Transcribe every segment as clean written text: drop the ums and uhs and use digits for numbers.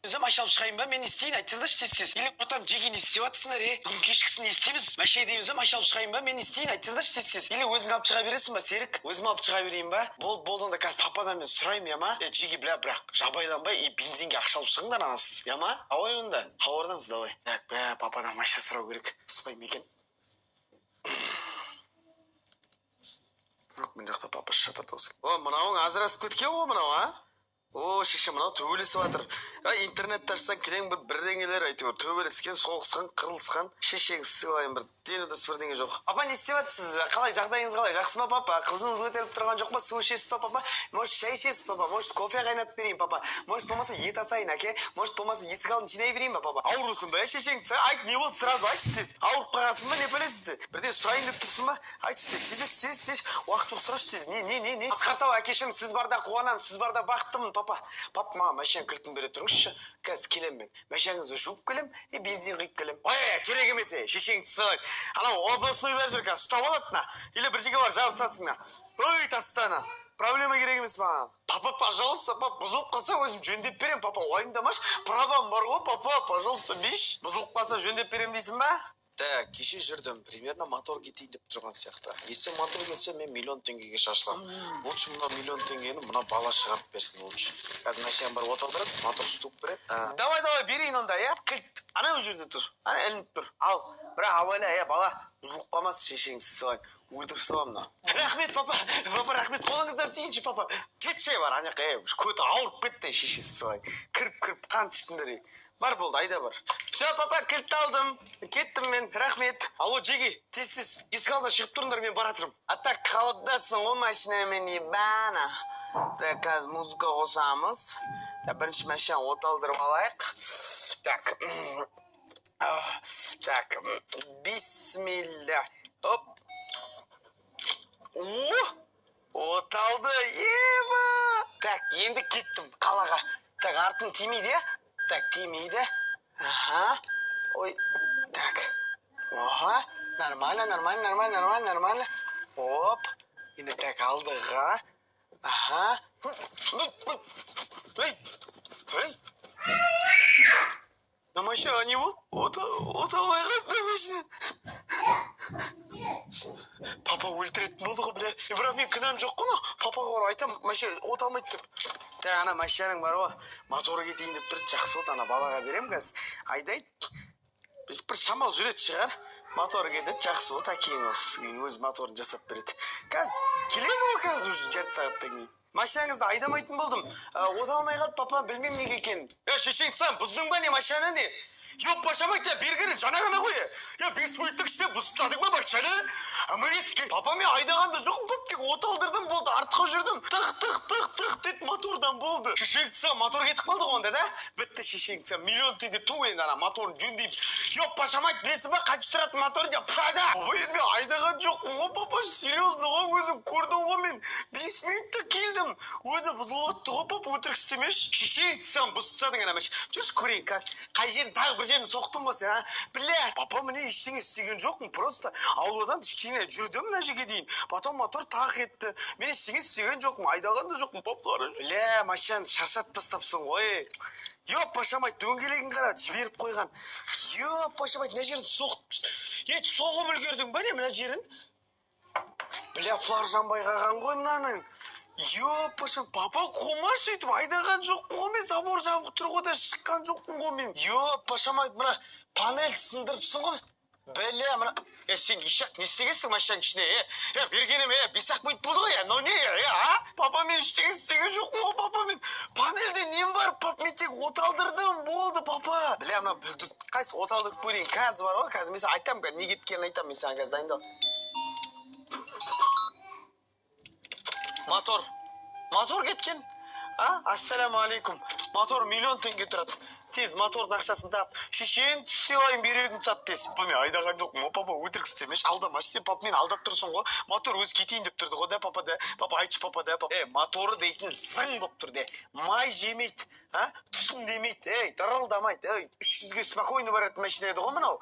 өзім машина алып шығайын ба? Мен не істейін? Айтсаңдаршы тез-тез. Или ортам жеге не істеп жатсыңдар, Бүгін кешкісін не істейміз? Машина дейміз ба? Машина алып шығайын ба? Мен не істейін? Айтсаңдаршы тез-тез. Или өзің алып шыға бересің ба, Серік? Өзім алып шыға берейін ба? Болды онда қазір пападан мен сұраймын, я ма? Жеге, бля, бірақ жабайданбай и бензинге ақша алып шығыңдар анасыз. Я ма? Давай онда. Хабардамыз, давай. Так, бля, пападан машина сұрау керек. Сыпай ма екен? Мына жақта папа жатады осы. О, мынауың ажырасып кеткен ғой мынау, а? О, шеше, мынау төбелесіп жатыр. Интернетті ашсаң кілең бірдеңелер әйтеуір төбелескен, соғысқан, қырылысқан. Шешеңіз сыйлайын бір денеде бірдеңе жоқ. Папа, не істеп жатсыз? Қалай, жағдайыңыз қалай? Жақсы ма, папа? Қызыңыз көтеріліп тұрған жоқ па? Су ішесіз ба, папа? Может, шай ішесіз, папа? Может, кофе қайнатып берейін, папа? Может, болмаса ет асайын, әке? Может, болмаса есік алдын жинай берейін ба, папа? Аурусың ба, шешең? Айт, не болды? Сразу айтшы тез. Ауырып қалғансың ба, не білесіз? Бірден сұрайын деп тұрсың ба? Айтшы тез. Уақыт жоқ, сұрашы тез. Не? Асқартау әкешім, сіз барда қуанамын, сіз барда бақыттымын, папа. Папа, маған машинаның кілтін бере тұрыңызшы. Қазір келем мен. Машинаңызды жуып келем, бензин құйып келем. Ой, керек емес, шешеңді сылай. Анау областнойлар жүр, қазір ұстап алатына. Или бір жерге бар, жабысасың. Ой, тастана. Проблема керек емес маған. Папа, пожалуйста, папа, бұзылып қалса өзім жөндеп берем, папа, уайымдамашы. Правам бар ғой, папа, пожалуйста, бейш. Бұзылып қалса жөндеп берем дейсің ба? Так, кеше жүрдім, примерно мотор кетейін деп тұрған сияқты. Есе мотор кетсе, мен миллион теңгеге шашылам. Лучше мына миллион теңгені мына бала шығарып берсін лучше. Қазір машинам бар оталдырып, мотор стуып береді. Давай, берейін онда, кілт. Ана жерде тұр. Ана ілініп тұр. Ал, бірақ абайла, бала, бұзылып қалмасын шешеңіз сылайын. Өлтіріп саламын. Рахмет, папа. Папа, рахмет. Қолыңыздан сүйінші, папа. Кетше бар, ана көті ауырып кетті шешесі сылайын. Кіріп қан іштіңдер. Бар болды, айда бар. Все, папа, кілт алдым. Кеттім мен, рахмет. Алло, жеге, тез-тез. Есік алдына шығып тұрыңдар, мен баратырмын. Ата қалыптасың ғой машинамен ебана. Так, қазір музыка қосамыз. Бірінші машина оталдырып алайық. Так, бисмилля. Оп. Оталды, еба. Так, енді кеттім қалаға. Так, артын тимейді, Так, тимейді. Ага. Ой, так. Оха. Нормально. Оп. Енді так алдыға. Ага. Ой. На машина не вот? Оталмай қалды машина. Папа өлтіретін болды ғой, бля. Бірақ мен кінәм жоқ қой, папаға барып айтам, машина оталмайды деп. Так, ана машинаның бар ғой, моторы кетейін деп тұр, жақсы от, ана балаға берем қазір. Айдайды. Бір шамал жүрет шығар. Моторы кетеді, жақсы от, әкең өз моторын жасап береді. Қазір келеді ғой, қазір уже жарты сағаттан кейін. Машинаңызды айдамайтын болдым. Оталмай қалды, папа, білмем неге екенін. Шешең сам, бұздың ба не машина не? Yok başamak ya bir gün cana kana koyu. Ya biz bu ittik işte buzladık mı bak çana? Ama eski. Papam ya aydağanda çok pıptık ot aldırdım boldu artқа жүрдім. Tık dedi motordan boldu. Şişenkse motor ketip kaldı onda da. Bitti şişenkse milyon dedi tuğ енді ана motorun жөндейіп. Yok başamak bilесің ба қанша тұратын мотор деп Прада. Ой мен айдаған жоқпын ғой папа серьезно ғой өзің көрдің ғой мен 5 минутта келдім. Өзі бұзылып отты ғой папа өтірік істемеші. Шишеnkse бұзып тастадың ана машина. Жүрші көрейін қай жерін тағы бір жерін соқтың ғой сен, Бля, папа міне ештеңе істеген жоқпын, просто ауладан кішкене жүрдім мына жерге дейін. Потом мотор тақ етті. Мен ештеңе істеген жоқпын, айдаған да жоқпын, пап қара. Бля, машинаны шаршатып тастапсың ғой. Йоп, пашамай, дөңгелегін қара, жіберіп қойған. Йоп, пашамай, мына жерін соғып үлгердің ба не мына жерін? Бля, фар жанбай қалған ғой мынаның. Йоп, пашам, папа қома сөйтіп айдаған жоқпын ғой мен, забор жабық тұр ғой да шыққан жоқпын ғой мен. Йоп, пашам ай, мына панель сындырыпсың ғой. Бля, мына... сен ешақ не істегенсің машинаның ішіне, бергенім, 5-ақ минут болды ғой, но не, Папа мен ештеңе істеген жоқпын ғой, папа мен панельде нем бар, пап, мен тек оталдырдым, болды, папа. Бля, мына қайсы оталдырып көрейін, газ бар ғой, қазір мен саған айтам, не кеткенін айтам, мен саған газ дайындал. Мотор кеткен. Ассаламу алейкум. Мотор миллион теңге тұрады. Тез мотордың ақшасын тап. Шешең сыйлайын берегін сат тез. Папа мен айдаған жоқпын, папа өтірік істемеш, алдамашы. Сен папа мен алдап тұрсың ғой. Мотор өзі кетейін деп тұрды ғой да, папа да. Папа айтшы папа да, папа. Моторы дейтін зың болып тұр де. Май жемейді, түтін демейді, дырылдамайды. 300-ге спокойно баратын машина еді ғой мынау.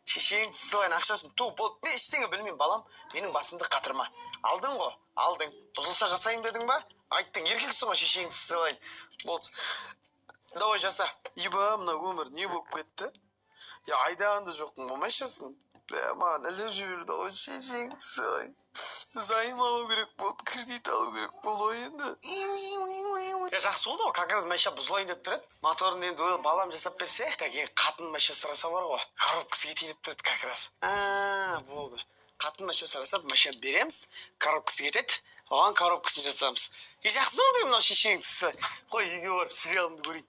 Шешең сыйлайын ақшасын туып болды. Мен ештеңе білмеймін балам. Менің басымды қатырма. Алдың ғой? Алдың. Бұзылса жасайын дедің ба? Айттың, еркексің ғой шешең сыйлайын. Болды. давай жаса. Иба, мына өмір не болып кетті? Я айдағанда жоқпын ғой машасын. Маған іліп жіберді ғой шешеңсі. Займ алу керек болды, кредит алу керек болды ғой енді. Жақсы болды ғой, как раз маша бұзылайын деп тұрады. Моторын енді балам жасап берсе, кейін қатын маша сұраса бар ғой. Коробкасыға тиініп тұрады как раз. Болды. Қатын маша сұраса, маша береміз, коробкасы кетеді. Оған коробкасын жасамыз. Жақсы болды мынау шешеңсі. Қой үйге барып сериалымды көрейін.